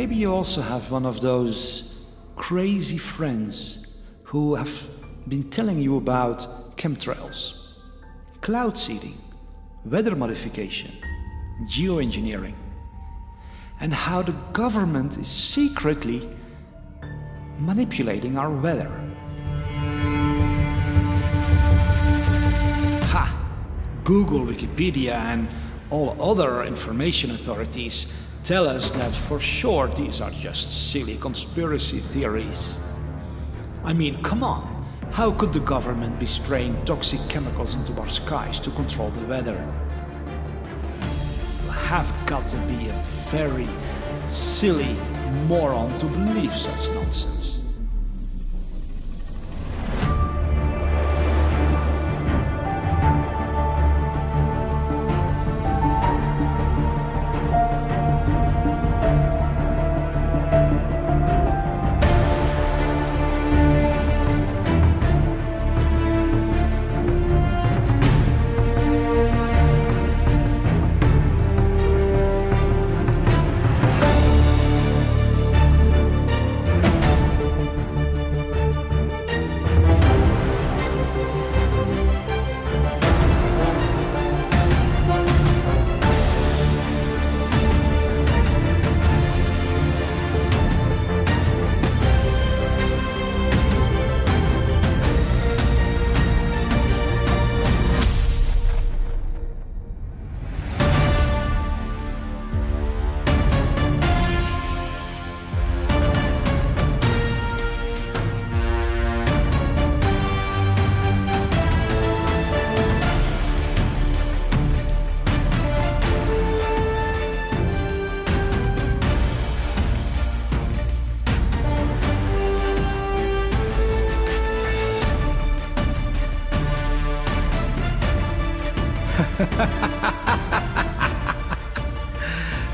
maybe you also have one of those crazy friends who have been telling you about chemtrails, cloud seeding, weather modification, geoengineering, and how the government is secretly manipulating our weather. Ha! Google, Wikipedia, and all other information authorities tell us that for sure these are just silly conspiracy theories. I mean, come on. How could the government be spraying toxic chemicals into our skies to control the weather? You have got to be a very silly moron to believe such nonsense.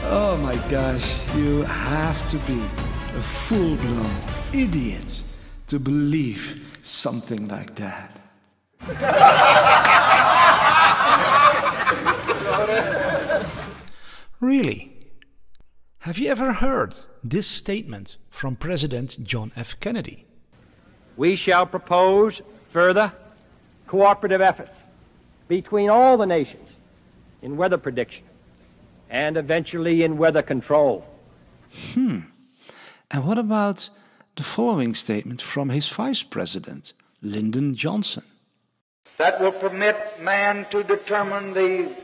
Oh my gosh, you have to be a full-blown idiot to believe something like that. Really? Have you ever heard this statement from President John F. Kennedy? We shall propose further cooperative efforts between all the nations in weather prediction and eventually in weather control. And what about the following statement from his vice president, Lyndon Johnson? That will permit man to determine the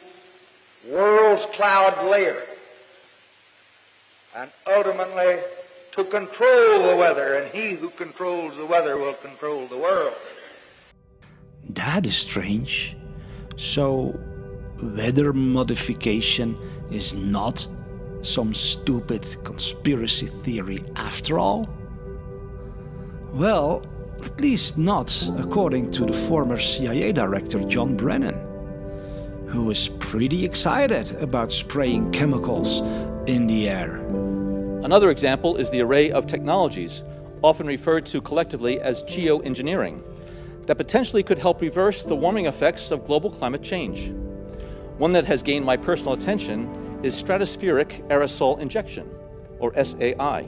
world's cloud layer and ultimately to control the weather, and he who controls the weather will control the world. That is strange. So, weather modification is not some stupid conspiracy theory after all? Well, at least not according to the former CIA director John Brennan, who is pretty excited about spraying chemicals in the air. Another example is the array of technologies, often referred to collectively as geoengineering, that potentially could help reverse the warming effects of global climate change. One that has gained my personal attention is stratospheric aerosol injection, or SAI,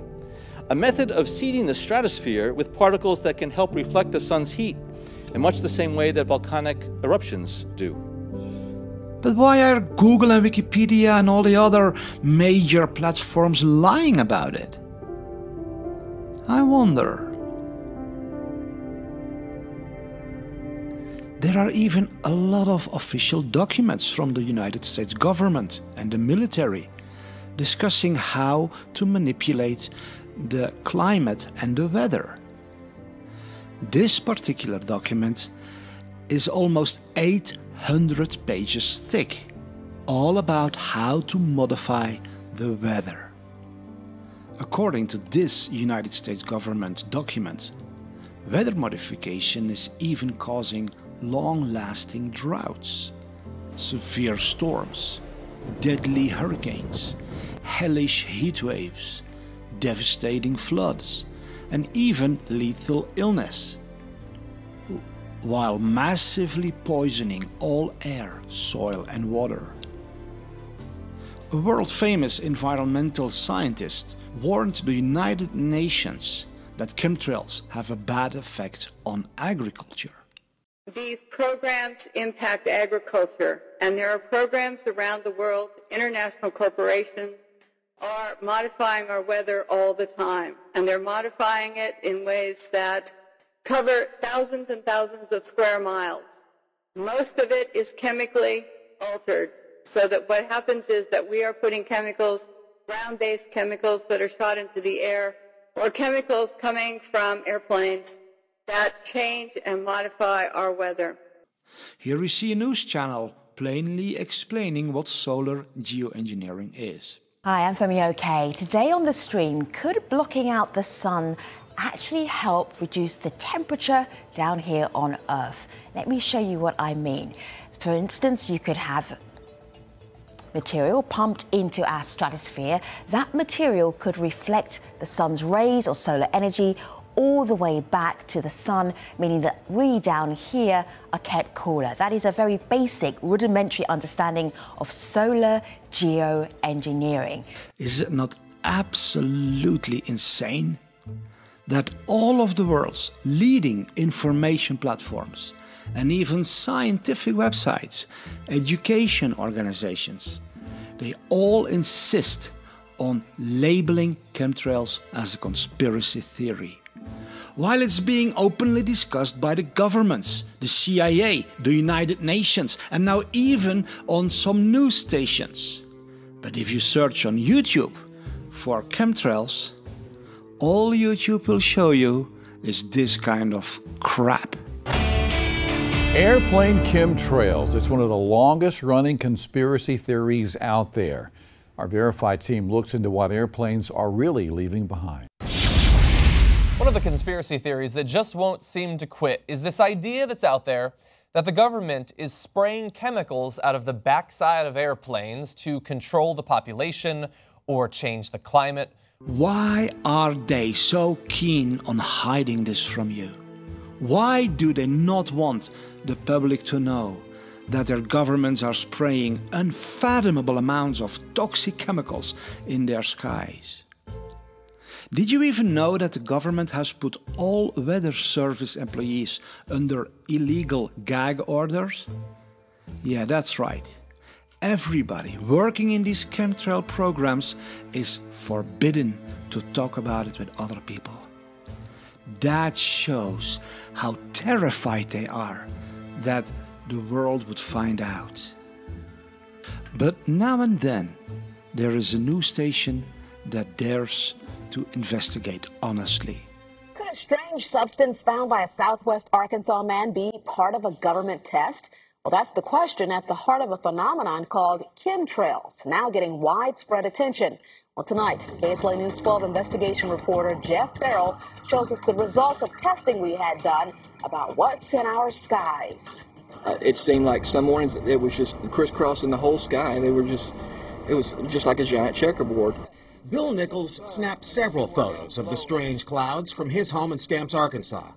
a method of seeding the stratosphere with particles that can help reflect the sun's heat in much the same way that volcanic eruptions do. But why are Google and Wikipedia and all the other major platforms lying about it? I wonder. There are even a lot of official documents from the United States government and the military discussing how to manipulate the climate and the weather. This particular document is almost 800 pages thick, all about how to modify the weather. According to this United States government document, weather modification is even causing long-lasting droughts, severe storms, deadly hurricanes, hellish heat waves, devastating floods, and even lethal illness, while massively poisoning all air, soil, and water. A world-famous environmental scientist, warned the United Nations that chemtrails have a bad effect on agriculture. These programs impact agriculture, and there are programs around the world, international corporations are modifying our weather all the time, and they're modifying it in ways that cover thousands and thousands of square miles. Most of it is chemically altered, so that what happens is that we are putting chemicals, ground-based chemicals that are shot into the air, or chemicals coming from airplanes that change and modify our weather. Here we see a news channel plainly explaining what solar geoengineering is. Hi, I'm Femi OK. Today on the stream, could blocking out the sun actually help reduce the temperature down here on Earth? Let me show you what I mean. For instance, you could have material pumped into our stratosphere. That material could reflect the sun's rays or solar energy all the way back to the sun, meaning that we down here are kept cooler. That is a very basic, rudimentary understanding of solar geoengineering. Is it not absolutely insane that all of the world's leading information platforms and even scientific websites, education organizations, they all insist on labeling chemtrails as a conspiracy theory, while it's being openly discussed by the governments, the CIA, the United Nations, and now even on some news stations. But if you search on YouTube for chemtrails, all YouTube will show you is this kind of crap. Airplane chemtrails. It's one of the longest running conspiracy theories out there. Our Verified team looks into what airplanes are really leaving behind. One of the conspiracy theories that just won't seem to quit is this idea that's out there that the government is spraying chemicals out of the backside of airplanes to control the population or change the climate. Why are they so keen on hiding this from you? Why do they not want the public to know that their governments are spraying unfathomable amounts of toxic chemicals in their skies? Did you even know that the government has put all weather service employees under illegal gag orders? Yeah, that's right. Everybody working in these chemtrail programs is forbidden to talk about it with other people. That shows how terrified they are that the world would find out. But now and then, there is a news station that dares to investigate honestly. Could a strange substance found by a Southwest Arkansas man be part of a government test? Well, that's the question at the heart of a phenomenon called chemtrails, now getting widespread attention. Well, tonight, KSLA News 12 investigation reporter Jeff Farrell shows us the results of testing we had done about what's in our skies. It seemed like some mornings it was just crisscrossing the whole sky. It was just like a giant checkerboard. Bill Nichols snapped several photos of the strange clouds from his home in Stamps, Arkansas.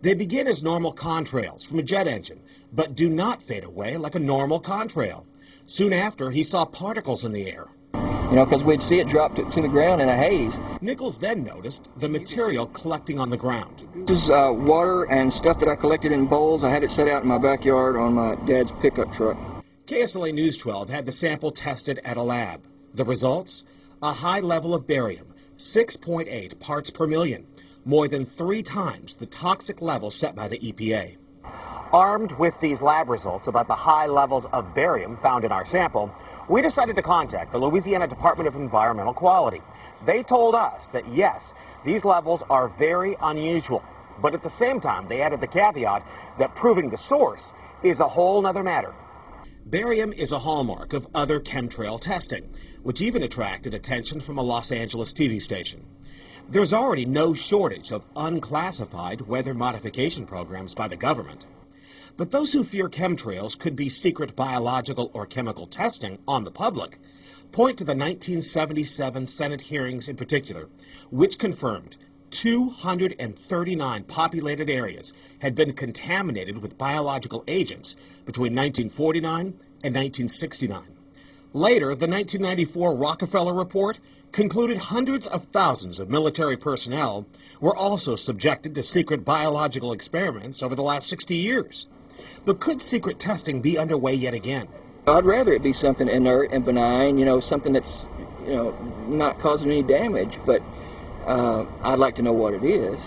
They begin as normal contrails from a jet engine, but do not fade away like a normal contrail. Soon after, he saw particles in the air. You know, because we'd see it drop to the ground in a haze. Nichols then noticed the material collecting on the ground. This is water and stuff that I collected in bowls. I had it set out in my backyard on my dad's pickup truck. KSLA News 12 had the sample tested at a lab. The results? A high level of barium, 6.8 parts per million, more than 3 times the toxic level set by the EPA. Armed with these lab results about the high levels of barium found in our sample, we decided to contact the Louisiana Department of Environmental Quality. They told us that yes, these levels are very unusual, but at the same time they added the caveat that proving the source is a whole nother matter. Barium is a hallmark of other chemtrail testing, which even attracted attention from a Los Angeles TV station. There's already no shortage of unclassified weather modification programs by the government. But those who fear chemtrails could be secret biological or chemical testing on the public point to the 1977 Senate hearings in particular, which confirmed 239 populated areas had been contaminated with biological agents between 1949 and 1969. Later, the 1994 Rockefeller Report concluded hundreds of thousands of military personnel were also subjected to secret biological experiments over the last 60 years. But could secret testing be underway yet again? I'd rather it be something inert and benign, something that's, not causing any damage, but I'd like to know what it is.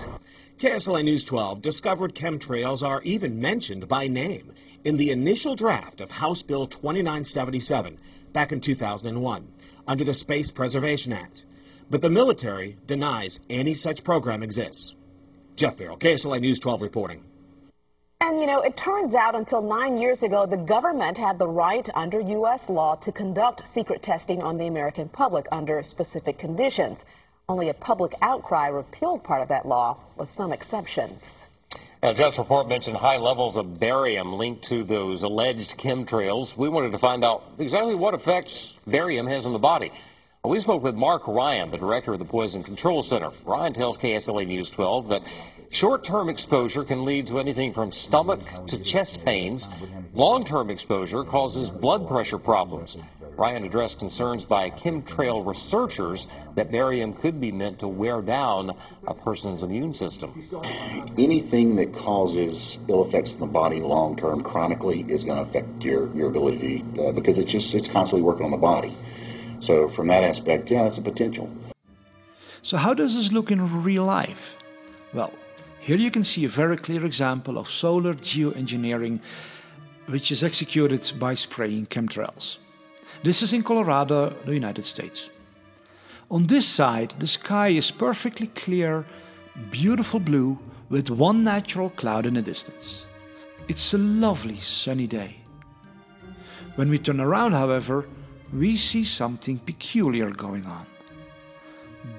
KSLA News 12 discovered chemtrails are even mentioned by name in the initial draft of House Bill 2977 back in 2001 under the Space Preservation Act. But the military denies any such program exists. Jeff Farrell, KSLA News 12 reporting. And, it turns out until 9 years ago, the government had the right under U.S. law to conduct secret testing on the American public under specific conditions. Only a public outcry repealed part of that law with some exceptions. Now, Jeff's report mentioned high levels of barium linked to those alleged chemtrails. We wanted to find out exactly what effects barium has on the body. We spoke with Mark Ryan, the director of the Poison Control Center. Ryan tells KSLA News 12 that short-term exposure can lead to anything from stomach to chest pains. Long-term exposure causes blood pressure problems. Ryan addressed concerns by chemtrail researchers that barium could be meant to wear down a person's immune system. Anything that causes ill effects in the body long-term, chronically, is going to affect your ability because it's constantly working on the body. So from that aspect, yeah, that's a potential. So how does this look in real life? Well, here you can see a very clear example of solar geoengineering, which is executed by spraying chemtrails. This is in Colorado, the United States. On this side, the sky is perfectly clear, beautiful blue, with one natural cloud in the distance. It's a lovely sunny day. When we turn around, however, we see something peculiar going on.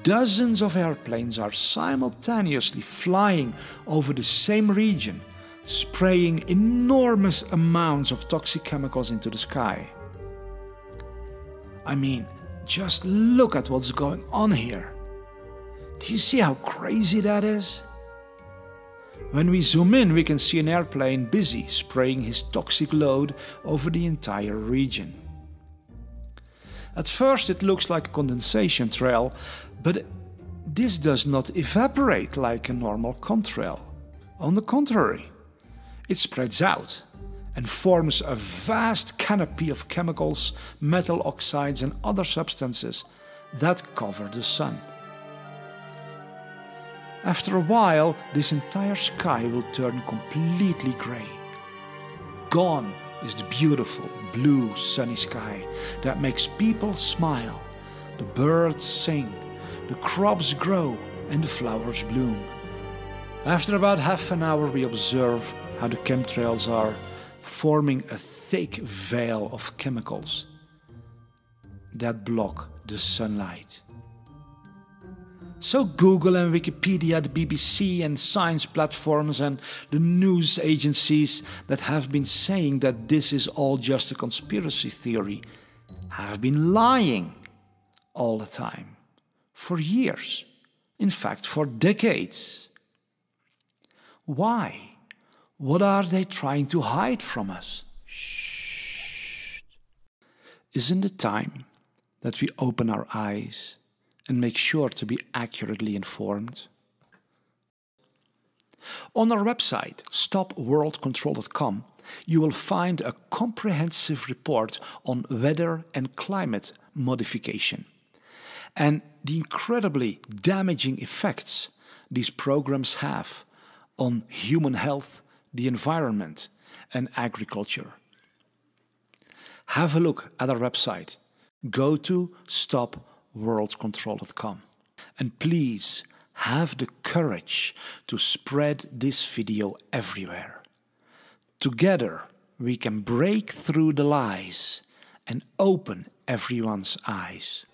Dozens of airplanes are simultaneously flying over the same region, spraying enormous amounts of toxic chemicals into the sky. I mean, just look at what's going on here. Do you see how crazy that is? When we zoom in, we can see an airplane busy spraying his toxic load over the entire region. At first it looks like a condensation trail, but this does not evaporate like a normal contrail. On the contrary, it spreads out and forms a vast canopy of chemicals, metal oxides and other substances that cover the sun. After a while, this entire sky will turn completely grey. Gone is the beautiful blue sunny sky that makes people smile, the birds sing, the crops grow and the flowers bloom. After about half an hour we observe how the chemtrails are forming a thick veil of chemicals that block the sunlight. So Google and Wikipedia, the BBC and science platforms and the news agencies that have been saying that this is all just a conspiracy theory have been lying all the time, for years, in fact for decades. Why? What are they trying to hide from us? Shh. Isn't it time that we open our eyes and make sure to be accurately informed? On our website, stopworldcontrol.com, you will find a comprehensive report on weather and climate modification and the incredibly damaging effects these programs have on human health, the environment, and agriculture. Have a look at our website. Go to stopworldcontrol.com. And please have the courage to spread this video everywhere. Together we can break through the lies and open everyone's eyes.